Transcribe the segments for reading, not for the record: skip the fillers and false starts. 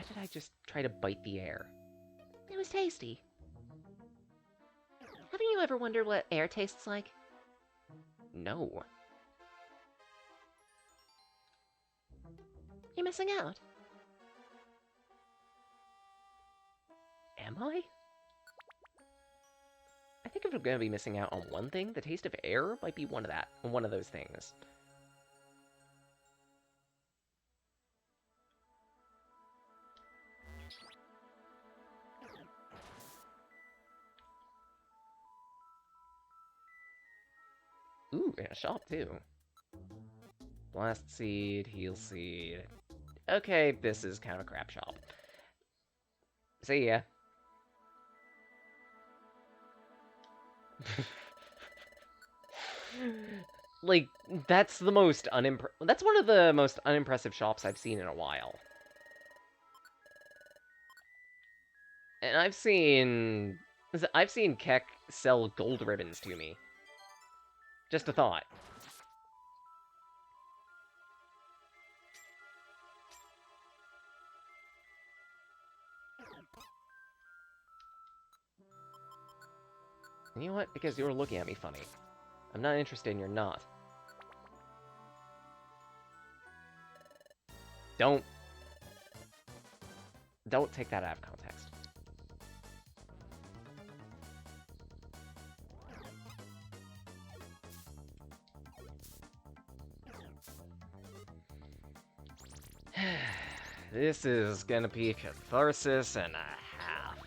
did I just try to bite the air? It was tasty. Haven't you ever wondered what air tastes like? No. You're missing out. Am I? I think if I'm gonna be missing out on one thing, the taste of air might be one of those things. Ooh, in a shop too. Blast seed, heal seed. Okay, this is kind of a crap shop. See ya. Like, that's one of the most unimpressive shops I've seen in a while. And I've seen Keck sell gold ribbons to me. Just a thought. You know what? Because you were looking at me funny. I'm not interested and you're not. Don't take that out of context. This is gonna be catharsis and a half.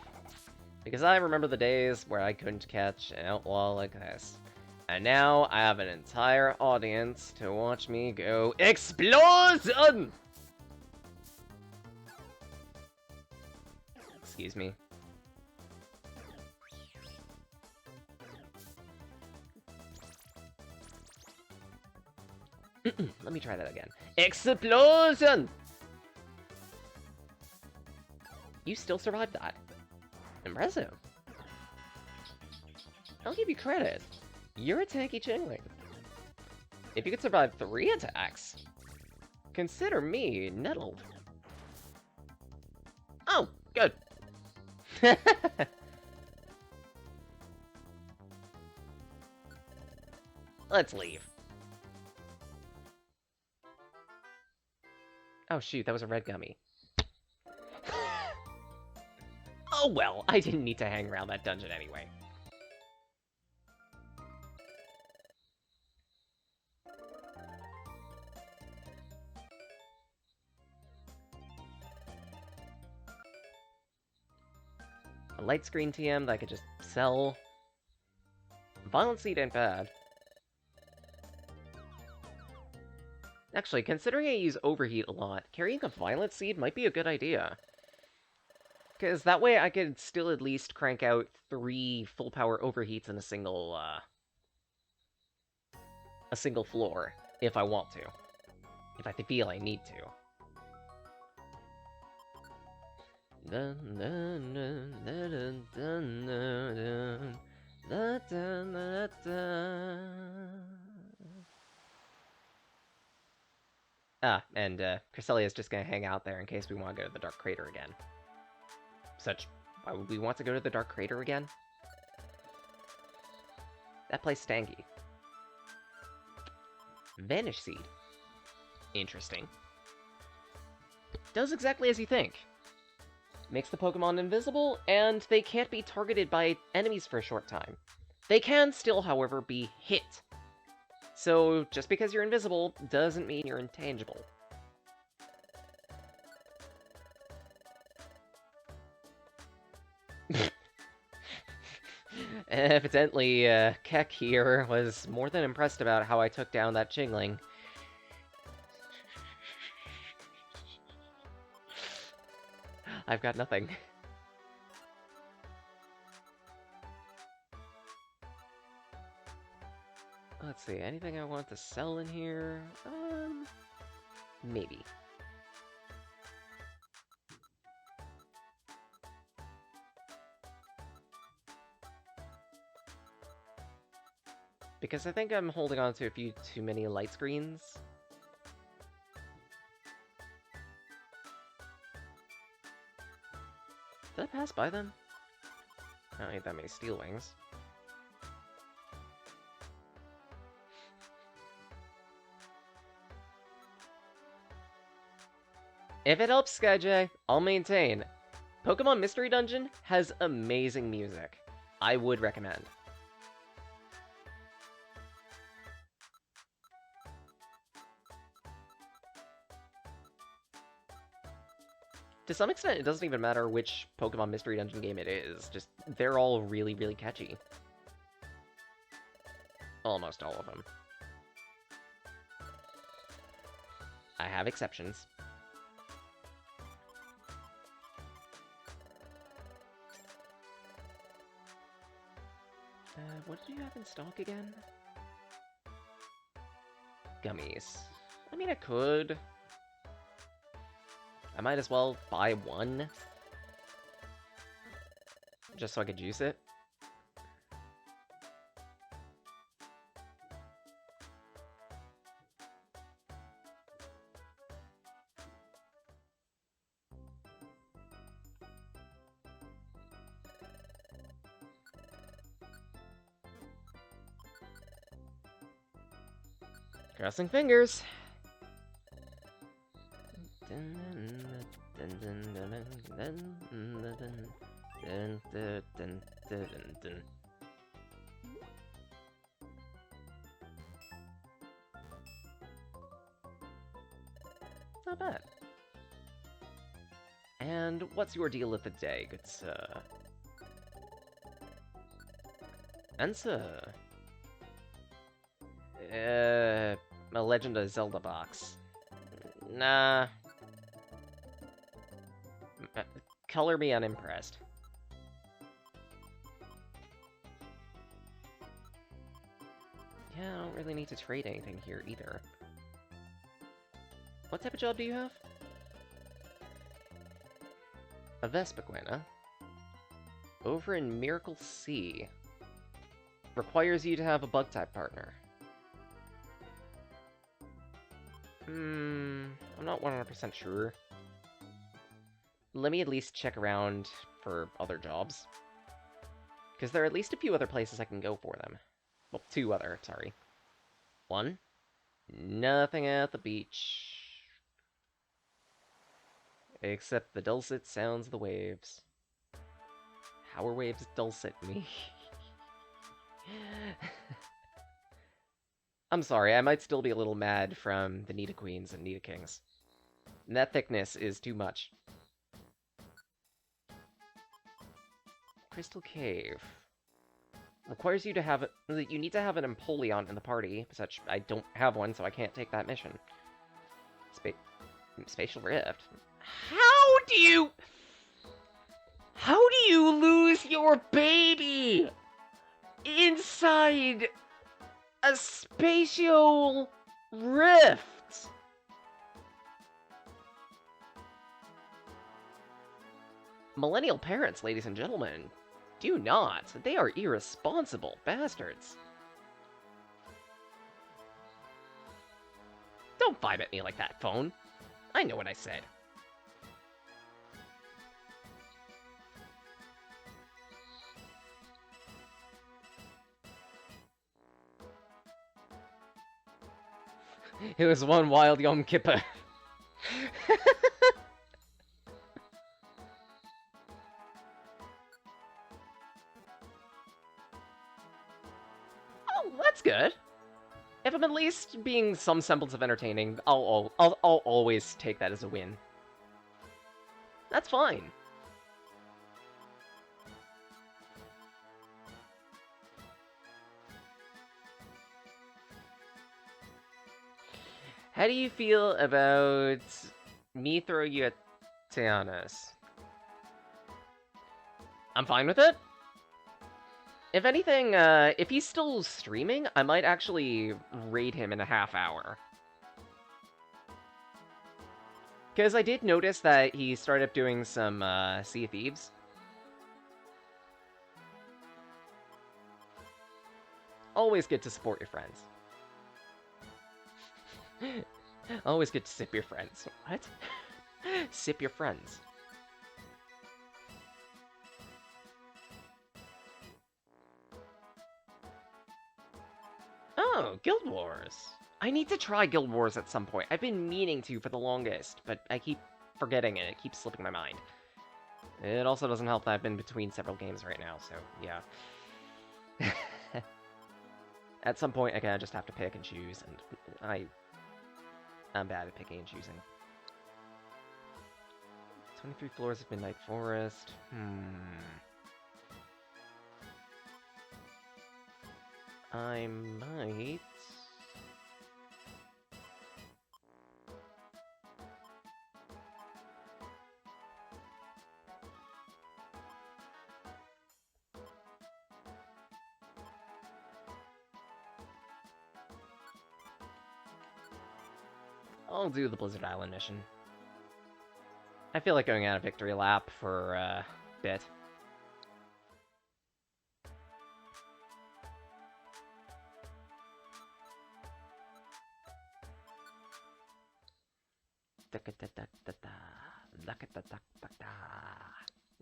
Because I remember the days where I couldn't catch an outlaw like this. And now I have an entire audience to watch me go EXPLOSION! Excuse me. Let me try that again. EXPLOSION! You still survived that. Impressive. I'll give you credit. You're a tanky chingling. If you could survive 3 attacks, consider me nettled. Oh, good. Let's leave. Oh shoot, that was a red gummy. Oh well, I didn't need to hang around that dungeon anyway. A light screen TM that I could just sell. Violent Seed ain't bad. Actually, considering I use Overheat a lot, carrying a Violent Seed might be a good idea. Because that way I could still at least crank out 3 full power overheats in a single floor, if I want to. If I feel I need to. Ah, and Cresselia's just gonna hang out there in case we want to go to the Dark Crater again. Why would we want to go to the Dark Crater again? That place stanky. Vanish Seed. Interesting. Does exactly as you think. Makes the Pokemon invisible, and they can't be targeted by enemies for a short time. They can still, however, be hit. So, just because you're invisible doesn't mean you're intangible. Evidently, Keck here was more than impressed about how I took down that Chingling. I've got nothing. Let's see, anything I want to sell in here? Maybe. Because I think I'm holding on to a few too many light screens. Did I pass by them? I don't need that many steel wings. If it helps, SkyJ, I'll maintain. Pokemon Mystery Dungeon has amazing music. I would recommend. To some extent, it doesn't even matter which Pokemon Mystery Dungeon game it is. Just, they're all really, really catchy. Almost all of them. I have exceptions. What did you have in stock again? Gummies. I mean, I could. I might as well buy one. Just so I could juice it. Crossing fingers. Not bad. And what's your deal of the day, good sir? Answer. A Legend of Zelda box. Nah. Color me unimpressed. Yeah, I don't really need to trade anything here either. What type of job do you have? A Vespiquen. Over in Miracle Sea. Requires you to have a Bug-type partner. I'm not 100% sure. Let me at least check around for other jobs. Because there are at least a few other places I can go for them. Well, two other, sorry. One, nothing at the beach. Except the dulcet sounds of the waves. How are waves dulcet me? I'm sorry, I might still be a little mad from the Nidoqueens and Nidokings. That thickness is too much. Crystal Cave. Requires you to have... You need to have an Empoleon in the party. Such, I don't have one, so I can't take that mission. Spatial Rift. How do you lose your baby inside a spatial rift? Millennial parents, ladies and gentlemen, do not. They are irresponsible bastards. Don't vibe at me like that, phone. I know what I said. It was one wild Yom Kippur. Oh, that's good. If I'm at least being some semblance of entertaining, I'll always take that as a win. That's fine. How do you feel about me throwing you at Tianas? I'm fine with it. If anything, if he's still streaming, I might actually raid him in a half hour. Because I did notice that he started up doing some Sea of Thieves. Always good to support your friends. Always good to sip your friends. What? Sip your friends. Guild Wars. I need to try Guild Wars at some point. I've been meaning to for the longest, but I keep forgetting and it keeps slipping my mind. It also doesn't help that I've been between several games right now, so yeah. At some point, I kind of just have to pick and choose, and I'm bad at picking and choosing. 23 floors of Midnight Forest. I might... I'll do the Blizzard Island mission. I feel like going out of Victory Lap for a bit.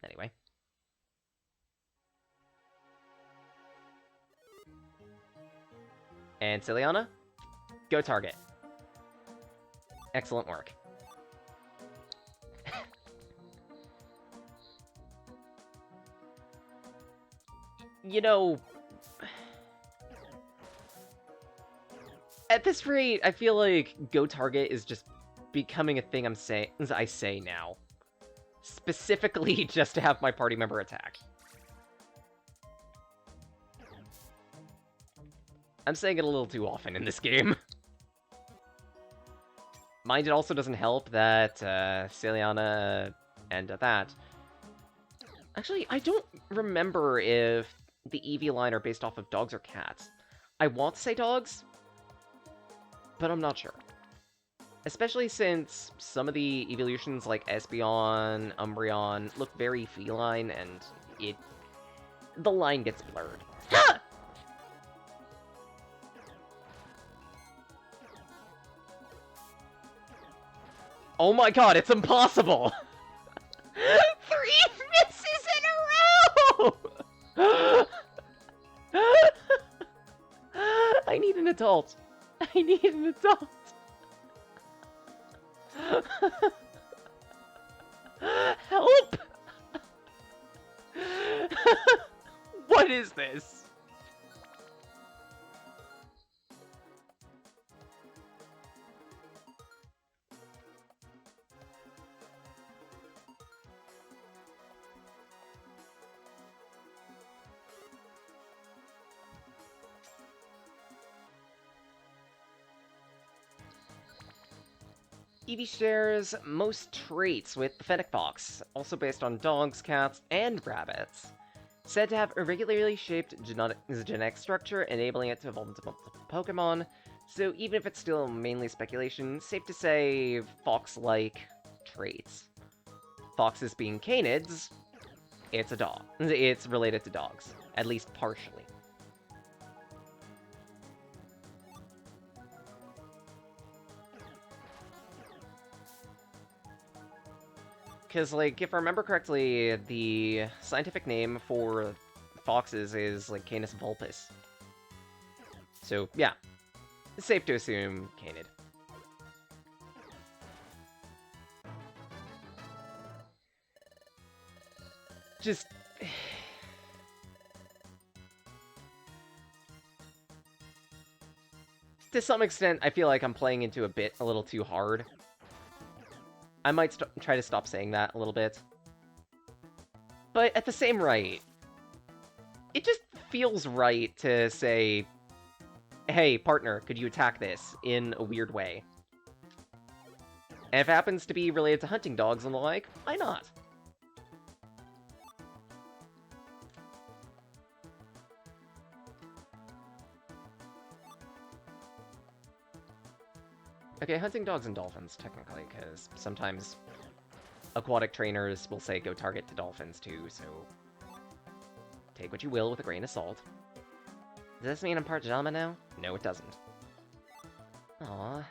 Anyway. And Ciliana, go target. Excellent work. You know, at this rate, I feel like go target is just becoming a thing I say now. Specifically just to have my party member attack. I'm saying it a little too often in this game. Mind it also doesn't help that Ciliana and that. Actually, I don't remember if the EV line are based off of dogs or cats. I want to say dogs, but I'm not sure. Especially since some of the evolutions like Espeon, Umbreon look very feline and the line gets blurred. Ha! Oh my god, it's impossible! 3 misses in a row! I need an adult. I need an adult. Help! What is this? Eevee shares most traits with the Fennec Fox, also based on dogs, cats, and rabbits. Said to have irregularly shaped genetic structure, enabling it to evolve into multiple Pokemon, so even if it's still mainly speculation, safe to say fox-like traits. Foxes being canids, it's a dog. It's related to dogs, at least partially. Because, like, if I remember correctly, the scientific name for foxes is, like, Canis vulpes. So, yeah. It's safe to assume canid. Just... to some extent, I feel like I'm playing into a little too hard. I might try to stop saying that a little bit. But at the same rate, it just feels right to say, hey, partner, could you attack this in a weird way? And if it happens to be related to hunting dogs and the like, why not? Okay, hunting dogs and dolphins, technically, because sometimes aquatic trainers will say go target to dolphins too, so take what you will with a grain of salt. Does this mean I'm part gentleman now? No, it doesn't. Aww.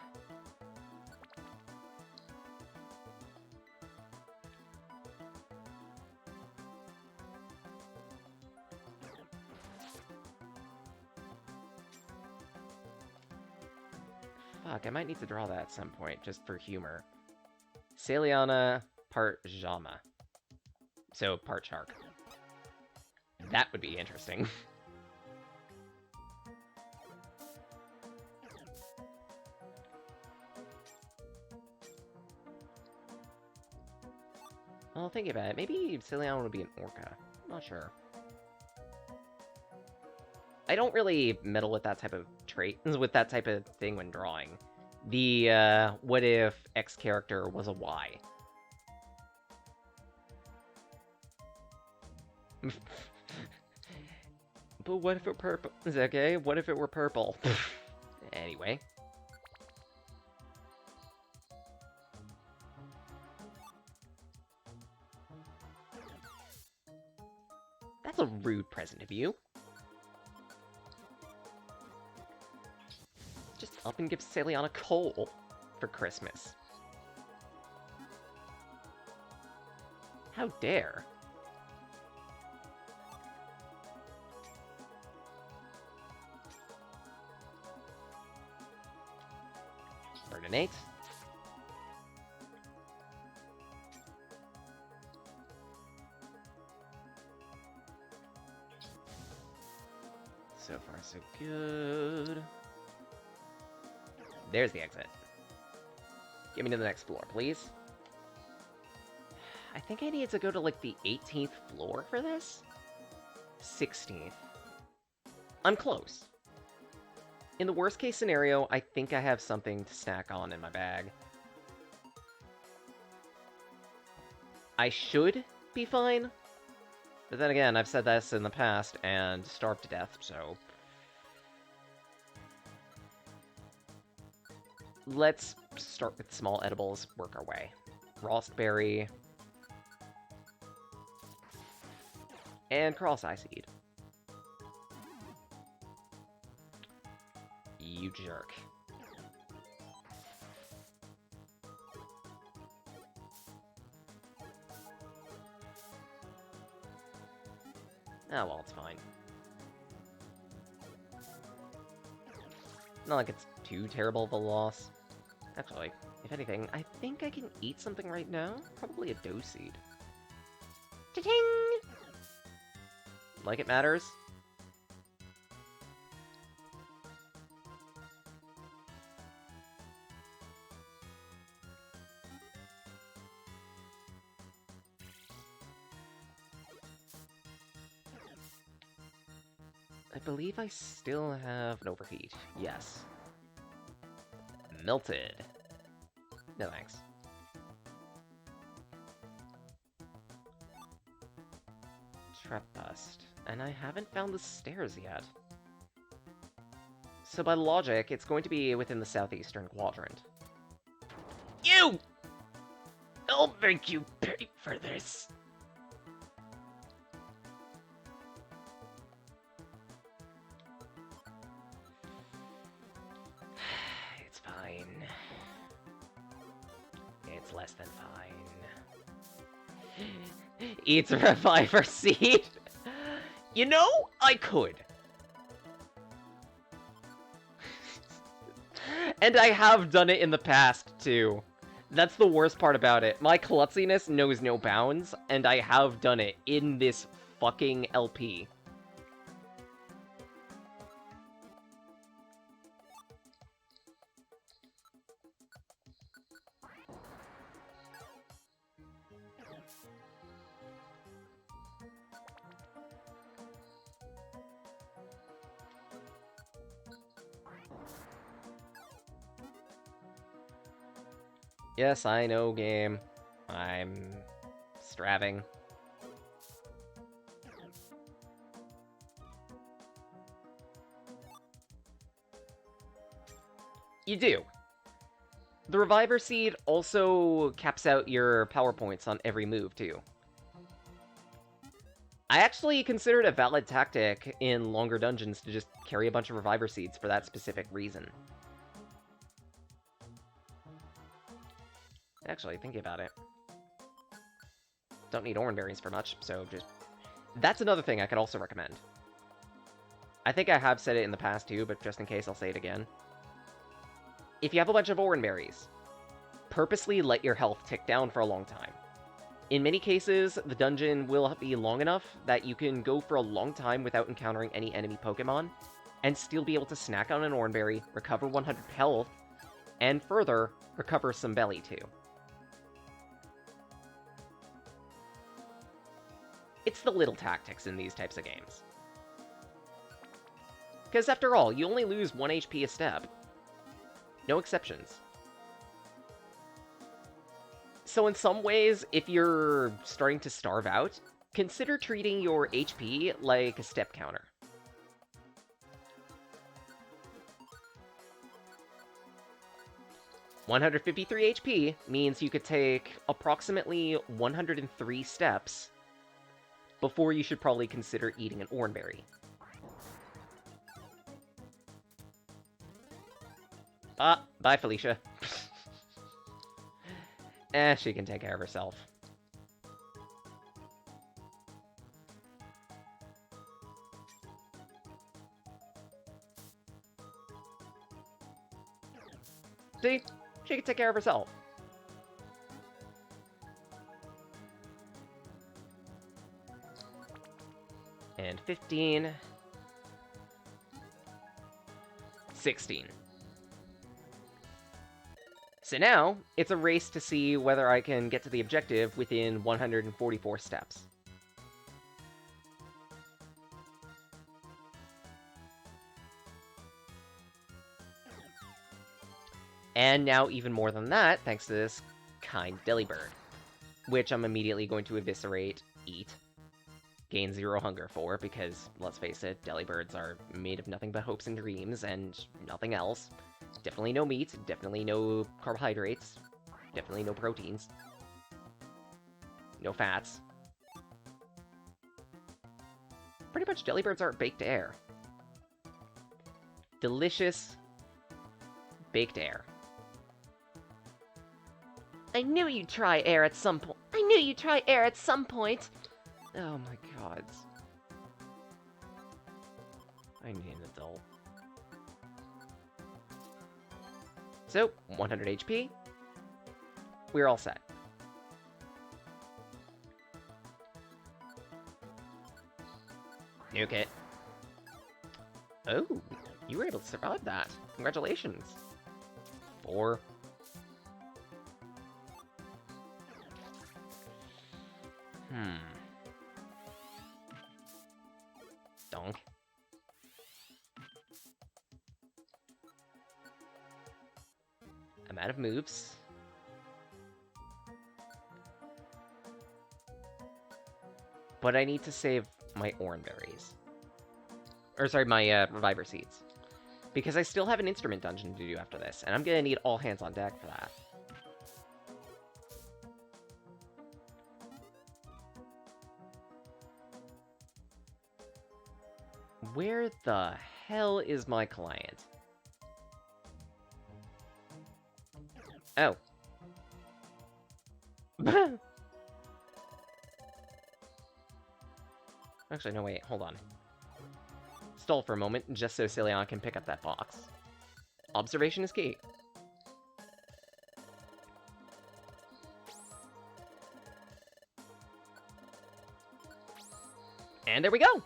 Fuck, I might need to draw that at some point, just for humor. Saliana, part Jama. So, part shark. That would be interesting. Well, thinking about it, maybe Saliana would be an orca. I'm not sure. I don't really meddle with that type of trait, with that type of thing when drawing. The, what if X character was a Y? But what if it were purple? Is that okay? What if it were purple? Anyway. That's a rude present of you. Just up and give Saliana coal for Christmas. How dare. Burninate. So far, so good. There's the exit. Get me to the next floor, please. I think I need to go to, like, the 18th floor for this? 16th. I'm close. In the worst case scenario, I think I have something to snack on in my bag. I should be fine. But then again, I've said this in the past and starved to death, so... Let's start with small edibles, work our way. Frostberry. And cross-eye seed. You jerk. Oh, well, it's fine. Not like it's too terrible of a loss. Actually, if anything, I think I can eat something right now. Probably a dough seed. Cha-ching! Like it matters? I believe I still have an overheat. Yes. Melted. No thanks. Trap bust. And I haven't found the stairs yet. So by logic, it's going to be within the southeastern quadrant. You! I'll make you pay for this. It's fine. It's less than fine. Eats a reviver seed. You know, I could. And I have done it in the past, too. That's the worst part about it. My klutziness knows no bounds, and I have done it in this fucking LP. Yes, I know, game. I'm straving. You do. The Reviver Seed also caps out your power points on every move, too. I actually consider it a valid tactic in longer dungeons to just carry a bunch of Reviver Seeds for that specific reason. Actually, thinking about it. Don't need oranberries for much, so just... That's another thing I could also recommend. I think I have said it in the past too, but just in case, I'll say it again. If you have a bunch of orange berries, purposely let your health tick down for a long time. In many cases, the dungeon will be long enough that you can go for a long time without encountering any enemy Pokemon, and still be able to snack on an orange berry, recover 100 health, and further, recover some belly too. It's the little tactics in these types of games. Because after all, you only lose 1 HP a step. No exceptions. So in some ways, if you're starting to starve out, consider treating your HP like a step counter. $153 HP means you could take approximately 103 steps before you should probably consider eating an orange berry. Bye, Felicia. She can take care of herself. See? She can take care of herself. And 15. 16. So now, it's a race to see whether I can get to the objective within 144 steps. And now, even more than that, thanks to this kind Delibird, which I'm immediately going to eviscerate, eat, gain 0 hunger for, because, let's face it, Delibirds are made of nothing but hopes and dreams, and nothing else. Definitely no meat, definitely no carbohydrates, definitely no proteins, no fats. Pretty much Delibirds are baked air. Delicious baked air. I knew you'd try air at some point. I knew you'd try air at some point. Oh my god. I need an adult. So, 100 HP. We're all set. Nuke it. Oh, you were able to survive that. Congratulations. 4. Donk. I'm out of moves. But I need to save my orange berries. Or sorry, my reviver seeds. Because I still have an instrument dungeon to do after this, and I'm gonna need all hands on deck for that. Where the hell is my client? Oh. Actually, no, wait, hold on. Stall for a moment, just so Cillian can pick up that box. Observation is key. And there we go!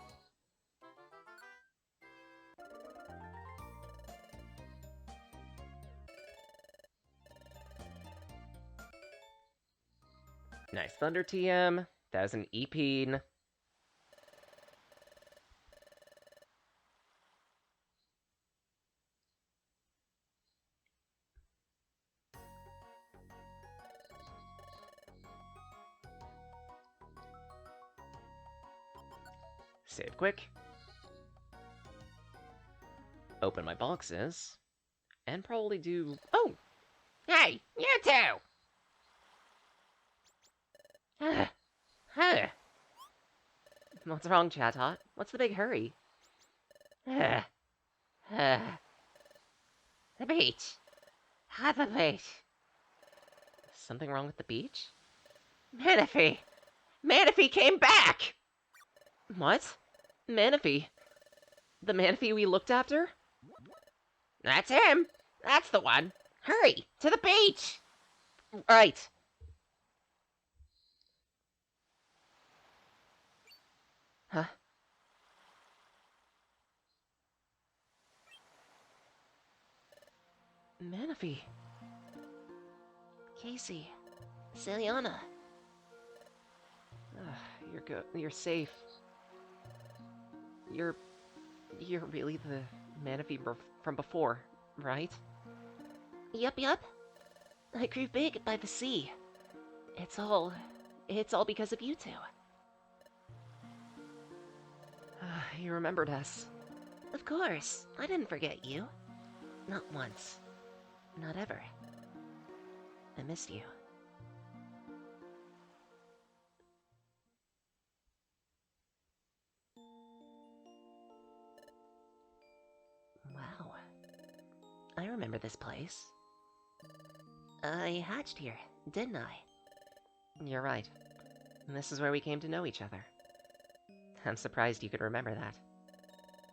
Nice Thunder TM. That was an EP. Save quick. Open my boxes. And probably do... Oh! Hey! You too! What's wrong, Chatot? What's the big hurry? The beach. The beach. Something wrong with the beach? Manaphy! Manaphy came back! What? Manaphy? The Manaphy we looked after? That's him! That's the one! Hurry! To the beach! Right. Huh? Manaphy. Casey. Celiana. You're good. You're safe. You're really the Manaphy from before, right? Yup, yup. I grew big by the sea. It's all because of you two. You remembered us. Of course. I didn't forget you. Not once. Not ever. I missed you. Wow. I remember this place. I hatched here, didn't I? You're right. And this is where we came to know each other. I'm surprised you could remember that.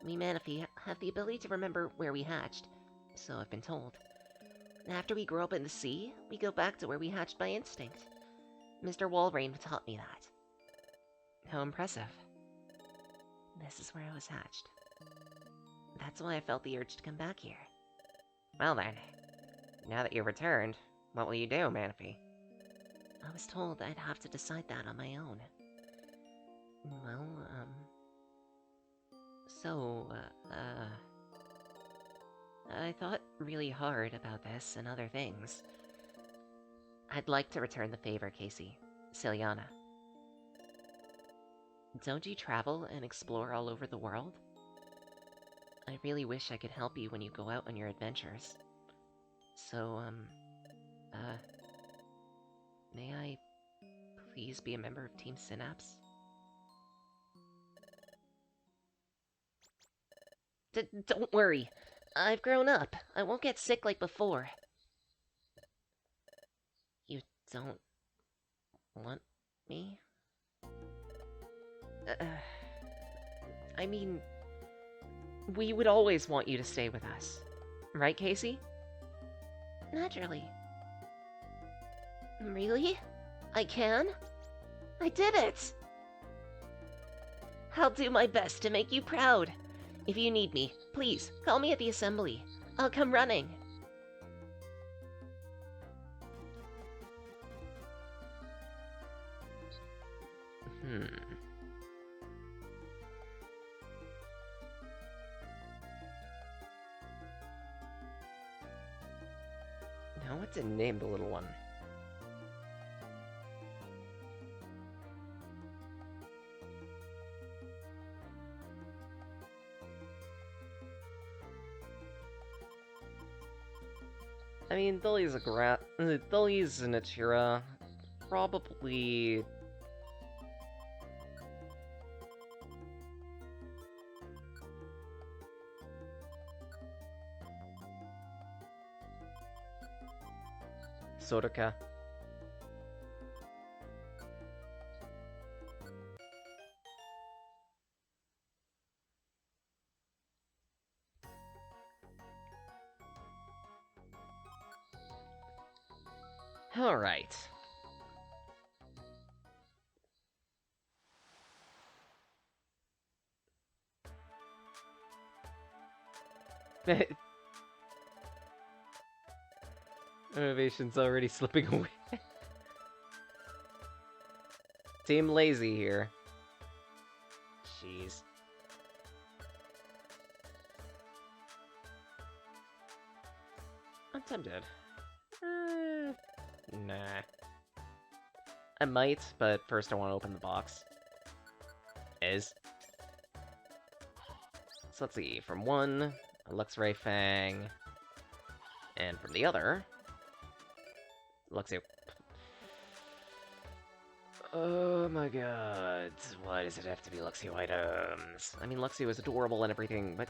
We Manaphy have the ability to remember where we hatched, so I've been told. After we grow up in the sea, we go back to where we hatched by instinct. Mr. Walrain taught me that. How impressive. This is where I was hatched. That's why I felt the urge to come back here. Well then, now that you've returned, what will you do, Manaphy? I was told I'd have to decide that on my own. Well, I thought really hard about this and other things. I'd like to return the favor, Casey. Celiana. Don't you travel and explore all over the world? I really wish I could help you when you go out on your adventures. So, may I please be a member of Team Synapse? Don't worry. I've grown up. I won't get sick like before. You don't want me? I mean, we would always want you to stay with us. Right, Casey? Naturally. Really? I can? I did it! I'll do my best to make you proud. If you need me, please, call me at the assembly. I'll come running. Now what to name the little one? I mean, they'll use they'll use Natura, probably. Sodaka. All right. Innovation's already slipping away. Team lazy here. Jeez. I'm tempted. Nah. I might, but first I want to open the box. So let's see. From one, a Luxray Fang. And from the other, Luxio. Oh my god. Why does it have to be Luxio items? I mean, Luxio is adorable and everything, but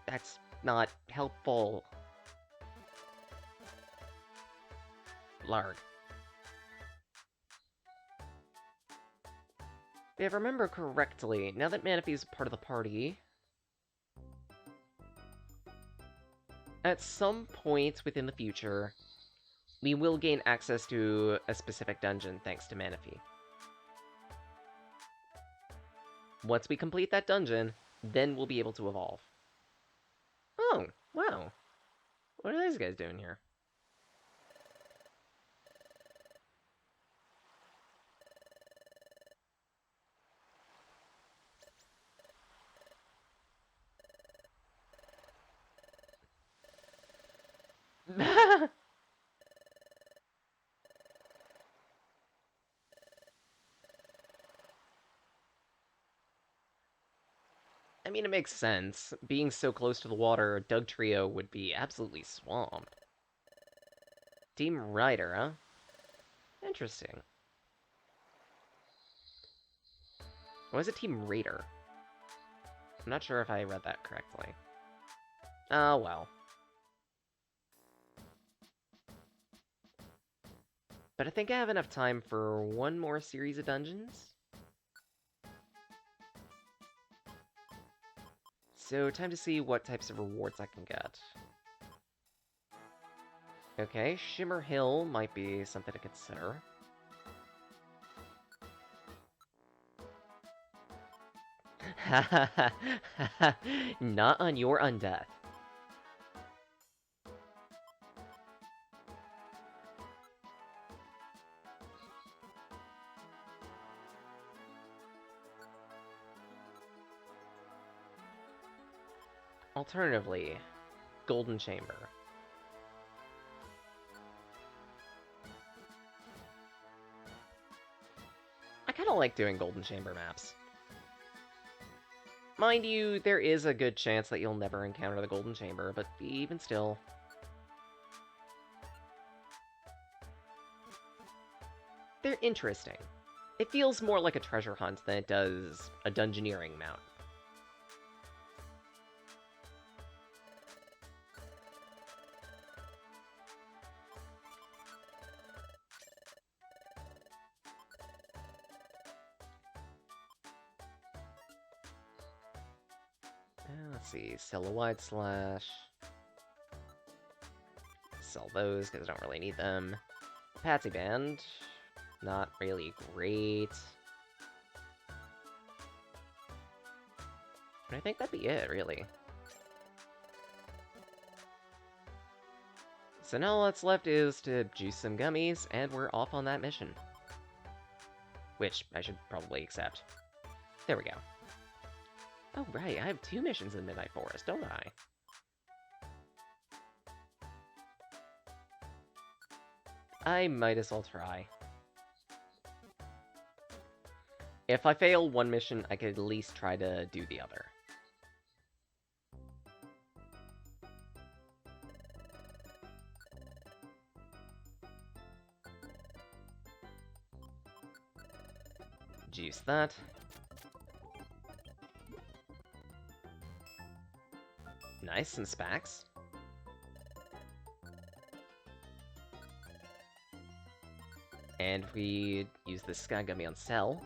that's not helpful. Larg. If I remember correctly, now that Manaphy's part of the party... At some point within the future, we will gain access to a specific dungeon thanks to Manaphy. Once we complete that dungeon, then we'll be able to evolve. Oh, wow. What are these guys doing here? I mean, it makes sense. Being so close to the water, Doug Trio would be absolutely swamped. Team Rider, huh? Interesting. Or was it Team Raider? I'm not sure if I read that correctly. Oh, well. But I think I have enough time for one more series of dungeons. So, time to see what types of rewards I can get. Okay, Shimmer Hill might be something to consider. Not on your undeath. Alternatively, Golden Chamber. I kind of like doing Golden Chamber maps. Mind you, there is a good chance that you'll never encounter the Golden Chamber, but even still. They're interesting. It feels more like a treasure hunt than it does a dungeoneering mount. Let's see, sell a wide slash. Sell those, because I don't really need them. Patsy Band, not really great. And I think that'd be it, really. So now all that's left is to juice some gummies, and we're off on that mission. Which I should probably accept. There we go. Oh, right, I have 2 missions in Midnight Forest, don't I? I might as well try. If I fail one mission, I could at least try to do the other. Juice that. Nice, and Spax. And we use the Sky Gummy on Cell.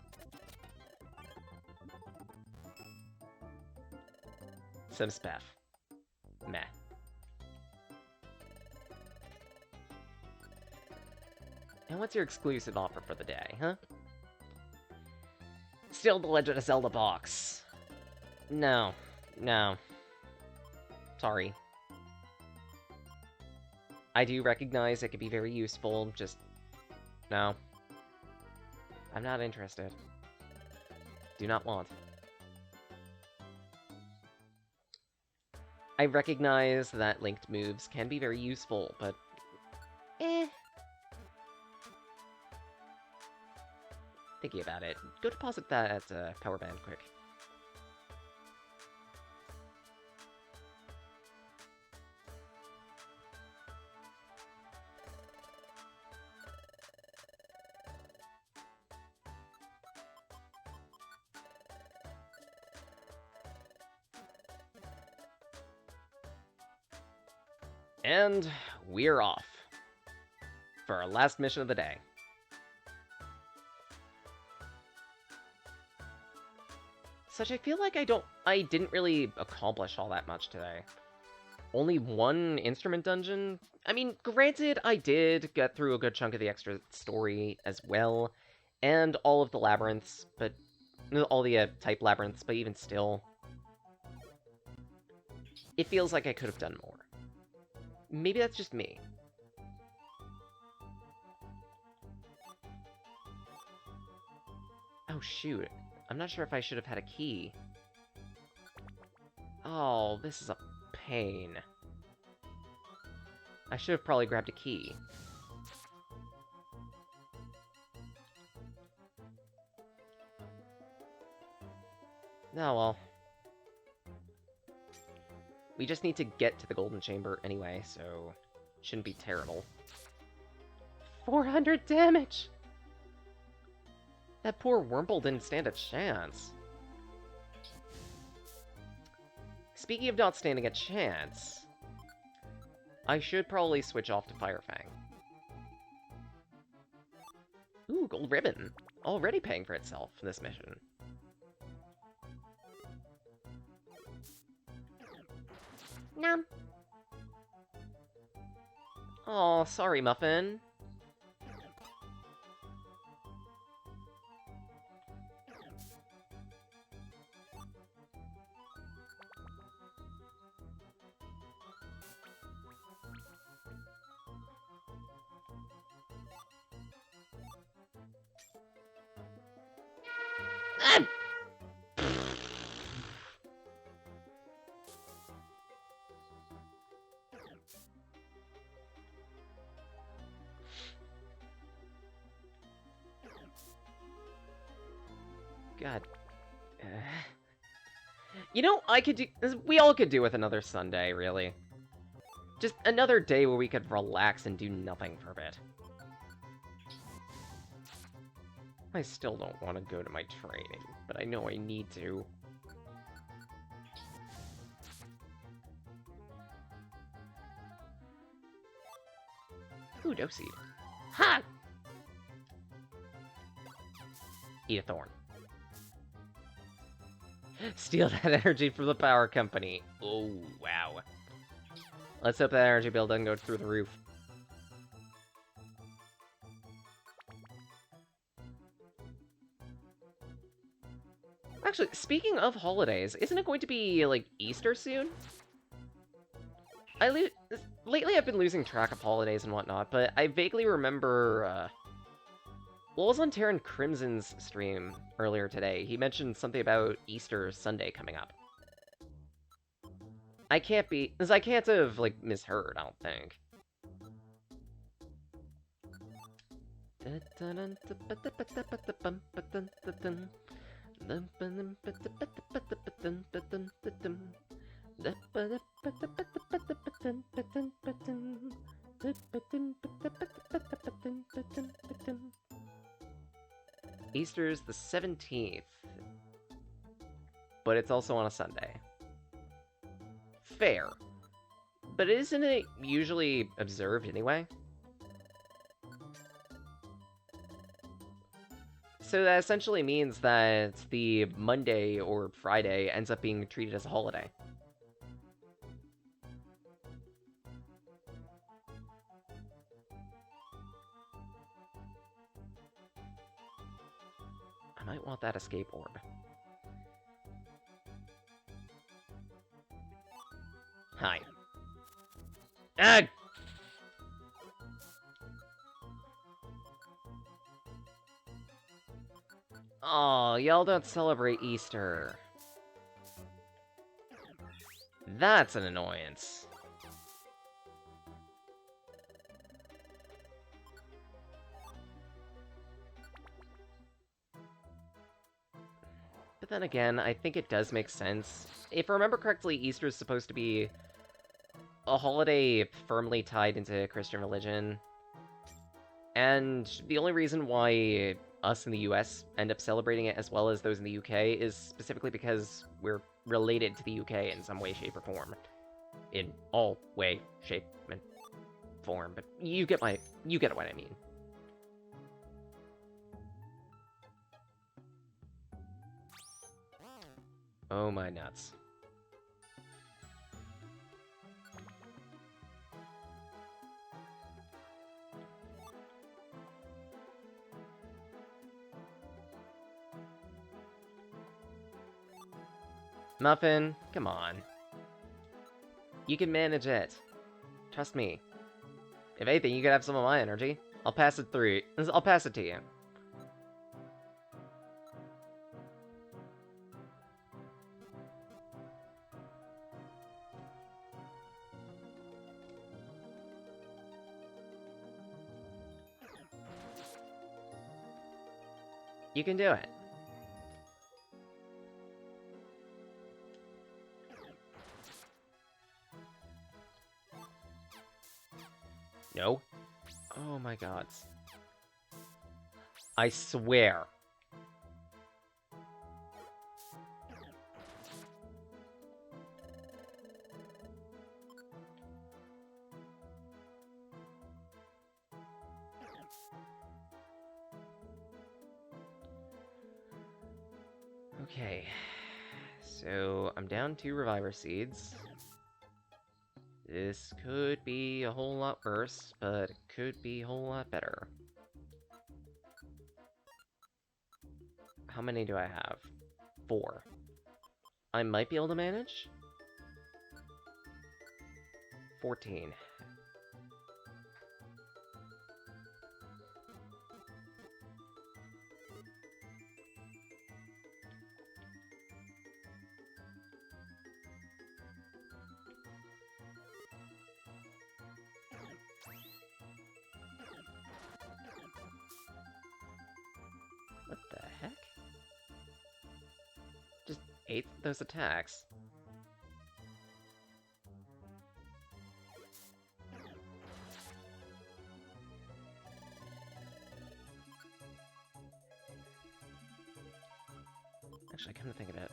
Some Spaff. Meh. And what's your exclusive offer for the day, huh? Still the Legend of Zelda box. No. No. Sorry. I do recognize it could be very useful, just... no. I'm not interested. Do not want. I recognize that linked moves can be very useful, but... Thinking about it, go deposit that at Power Band quick. And we're off for our last mission of the day. Such I feel like I didn't really accomplish all that much today. only one instrument dungeon? I mean, granted, I did get through a good chunk of the extra story as well, and all of the labyrinths, but all the type labyrinths, but even still, it feels like I could have done more. Maybe that's just me. Oh shoot, I'm not sure if I should have had a key. Oh, this is a pain. I should have probably grabbed a key. Oh well. We just need to get to the golden chamber anyway, so shouldn't be terrible. 400 damage! That poor Wurmple didn't stand a chance. Speaking of not standing a chance, I should probably switch off to Firefang. Ooh, gold ribbon. Already paying for itself in this mission. Nom. Oh, sorry, Muffin. Ah! God. You know, I could do... We all could do with another Sunday, really. Just another day where we could relax and do nothing for a bit. I still don't want to go to my training, but I know I need to. Ooh, dope seed. Ha! Eat a thorn. Steal that energy from the power company. Oh, wow. Let's hope that energy bill doesn't go through the roof. Actually, speaking of holidays, isn't it going to be, like, Easter soon? Lately I've been losing track of holidays and whatnot, but I vaguely remember, well, I was on Terran Crimson's stream earlier today. He mentioned something about Easter Sunday coming up. I can't have, like, misheard, I don't think. Easter's the 17th, but it's also on a Sunday. Fair. But isn't it usually observed anyway? So that essentially means that the Monday or Friday ends up being treated as a holiday. I might want that escape orb. Hi. Ugh! Oh, y'all don't celebrate Easter. That's an annoyance. But then again, I think it does make sense. If I remember correctly, Easter is supposed to be a holiday firmly tied into Christian religion. And the only reason why us in the US end up celebrating it as well as those in the UK is specifically because we're related to the UK in some way, shape, or form. In all way, shape, and form, but you get what I mean. Oh my nuts. Muffin, come on. You can manage it. Trust me. If anything, you could have some of my energy. I'll pass it through. I'll pass it to you. You can do it. No. Oh my god. I swear. Okay. So, I'm down 2 Reviver Seeds. This could be a whole lot worse, but it could be a whole lot better. How many do I have? 4. I might be able to manage? 14. What the heck? Just ate those attacks. Actually, come to think of it,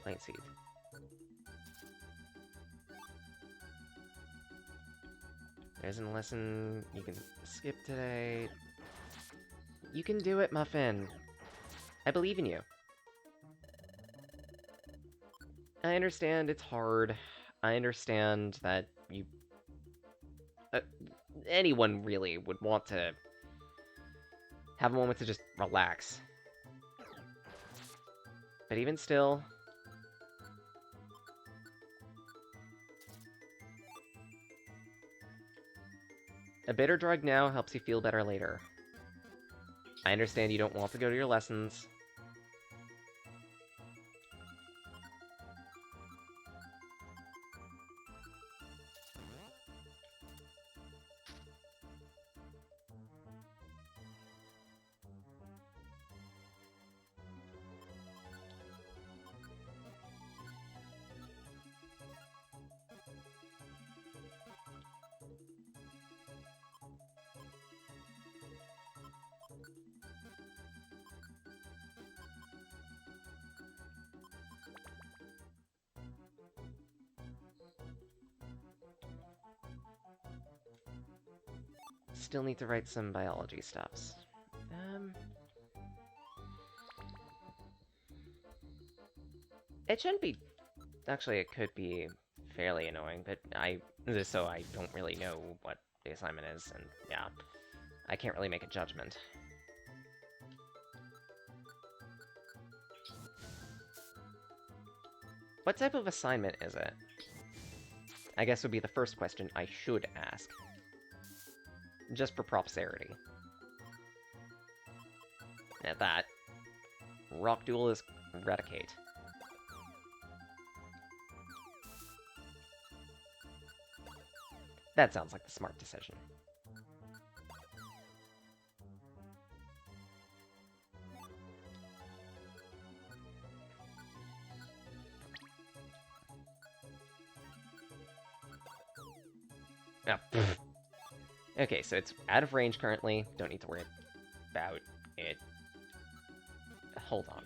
Plant Seed. There isn't a lesson you can skip today. You can do it, Muffin. I believe in you. I understand it's hard. I understand that you... anyone really would want to have a moment to just relax. But even still... a bitter drug now helps you feel better later. I understand you don't want to go to your lessons. Still need to write some biology stuffs. It shouldn't be... actually, it could be fairly annoying, but I don't really know what the assignment is, and yeah, I can't really make a judgment. What type of assignment is it? I guess would be the first question I should ask. Just for propriety. At that, Rock Duelist Eradicate. That sounds like the smart decision. Oh, okay, so it's out of range currently. Don't need to worry about it. Hold on.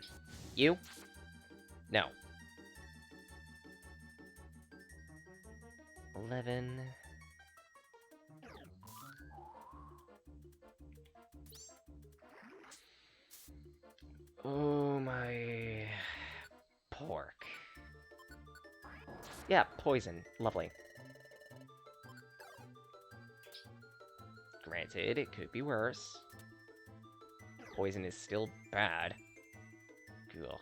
You? No. 11... oh my... pork. Yeah, poison. Lovely. Granted, it could be worse. Poison is still bad. Ugh.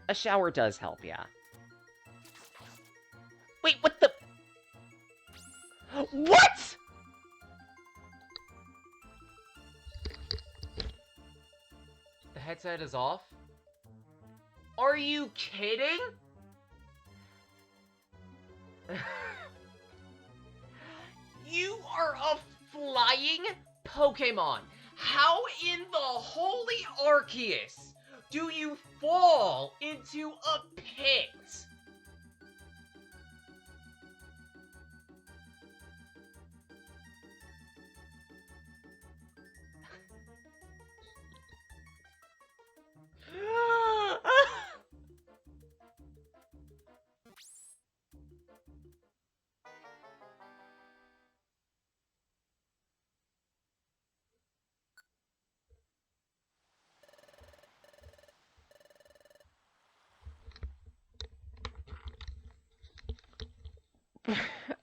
A shower does help, yeah. Wait, what the... What?! The headset is off? Are you kidding? You are a flying Pokemon! How in the holy Arceus do you fall into a pit?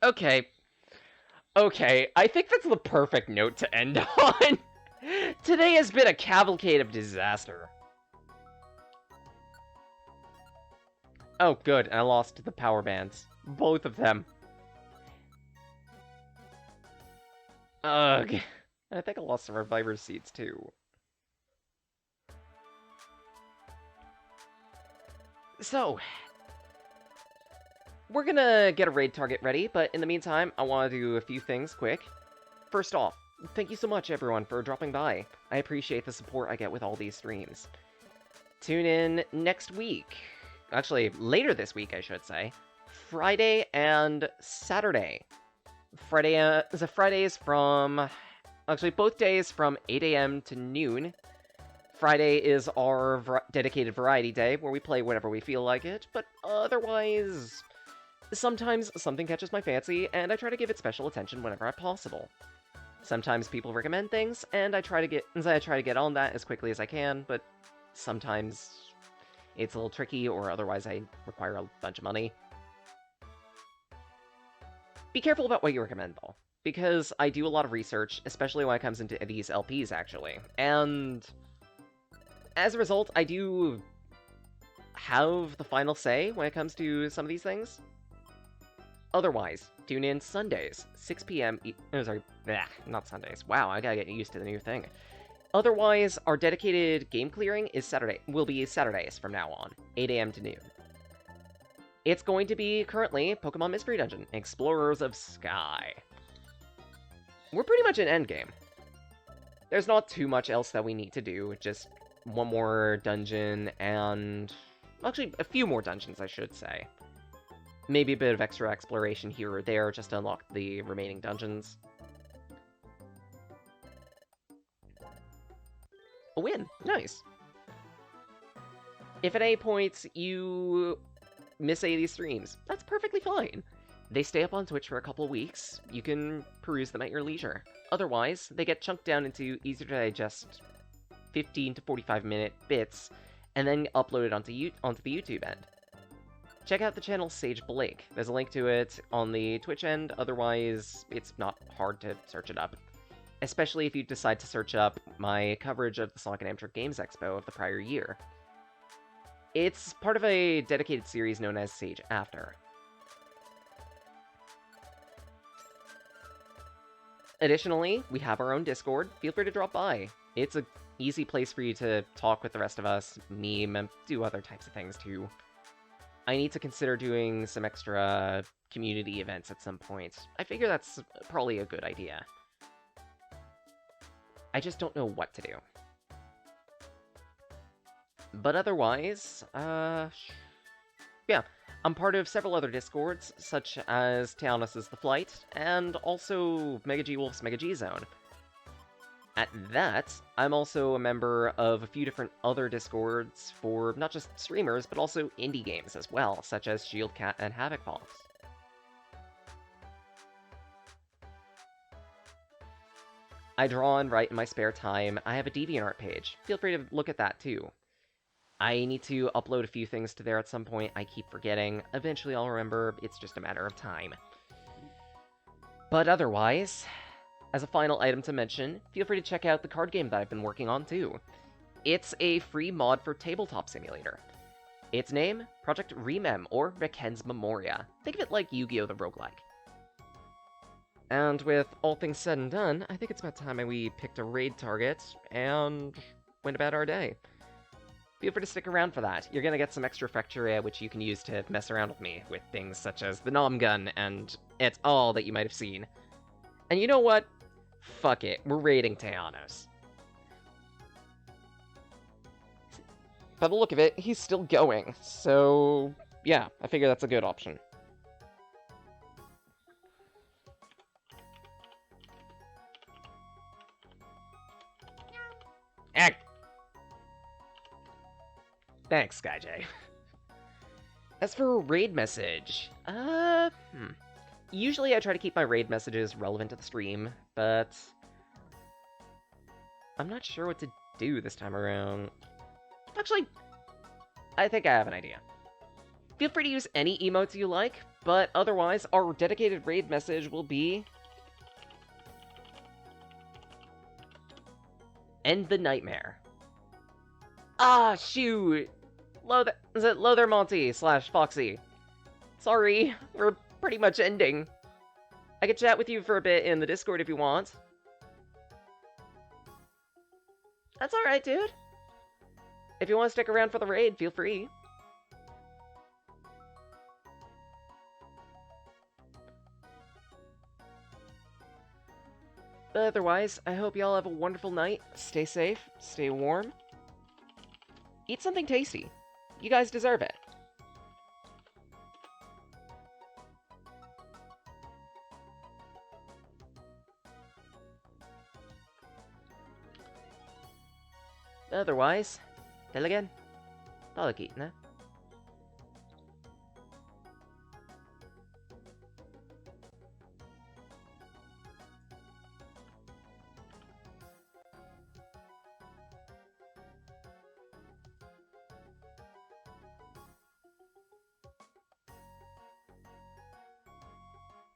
Okay. Okay, I think that's the perfect note to end on. Today has been a cavalcade of disaster. Oh, good, I lost the power bands. Both of them. Ugh. I think I lost some Reviver seeds, too. So, we're gonna get a raid target ready, but in the meantime, I want to do a few things quick. First off, thank you so much, everyone, for dropping by. I appreciate the support I get with all these streams. Tune in next week. Actually, later this week, I should say. Friday and Saturday. Fridays from... Actually, both days from 8 a.m. to noon. Friday is our dedicated variety day, where we play whenever we feel like it, but otherwise... Sometimes something catches my fancy, and I try to give it special attention whenever possible. Sometimes people recommend things, and I try to get on that as quickly as I can, but sometimes it's a little tricky, or otherwise I require a bunch of money. Be careful about what you recommend, though, because I do a lot of research, especially when it comes into these LPs, actually, and as a result, I do have the final say when it comes to some of these things. Otherwise, tune in Sundays, 6 p.m. Not Sundays. Wow, I gotta get used to the new thing. Otherwise, our dedicated game clearing will be Saturdays from now on, 8 a.m. to noon. It's going to be, currently, Pokemon Mystery Dungeon, Explorers of Sky. We're pretty much in endgame. There's not too much else that we need to do, just one more dungeon and... Actually, a few more dungeons, I should say. Maybe a bit of extra exploration here or there just to unlock the remaining dungeons. A win! Nice! If at any point you miss any of these streams, that's perfectly fine. They stay up on Twitch for a couple of weeks. You can peruse them at your leisure. Otherwise, they get chunked down into easier to digest 15 to 45 minute bits, and then uploaded onto the YouTube end. Check out the channel Sage Blake. There's a link to it on the Twitch end, otherwise it's not hard to search it up. Especially if you decide to search up my coverage of the Sonic and Amateur Games Expo of the prior year. It's part of a dedicated series known as Sage After. Additionally, we have our own Discord. Feel free to drop by. It's an easy place for you to talk with the rest of us, meme, and do other types of things too. I need to consider doing some extra community events at some point. I figure that's probably a good idea. I just don't know what to do. But otherwise, yeah, I'm part of several other Discords, such as Teonis' The Flight, and also Mega G Wolf's Mega G Zone. At that, I'm also a member of a few different other Discords for not just streamers, but also indie games as well, such as Shieldcat and Havoc Fox. I draw and write in my spare time. I have a DeviantArt page. Feel free to look at that too. I need to upload a few things to there at some point. I keep forgetting. Eventually I'll remember. It's just a matter of time. But otherwise... As a final item to mention, feel free to check out the card game that I've been working on too. It's a free mod for Tabletop Simulator. Its name, Project Remem, or Reken's Memoria. Think of it like Yu-Gi-Oh! The roguelike. And with all things said and done, I think it's about time we picked a raid target and went about our day. Feel free to stick around for that. You're gonna get some extra Fracturia, which you can use to mess around with me, with things such as the Nom Gun and it's all that you might have seen. And you know what? Fuck it, we're raiding Teanos. By the look of it, he's still going, so yeah, I figure that's a good option. Heck! Thanks, SkyJ. As for a raid message, usually I try to keep my raid messages relevant to the stream, but I'm not sure what to do this time around. Actually, I think I have an idea. Feel free to use any emotes you like, but otherwise, our dedicated raid message will be... End the nightmare. Ah, shoot! Is it Lothar Monty / Foxy? Sorry, we're pretty much ending. I could chat with you for a bit in the Discord if you want. That's alright, dude. If you want to stick around for the raid, feel free. But otherwise, I hope y'all have a wonderful night. Stay safe, stay warm. Eat something tasty. You guys deserve it. Otherwise, talagan, palakit na.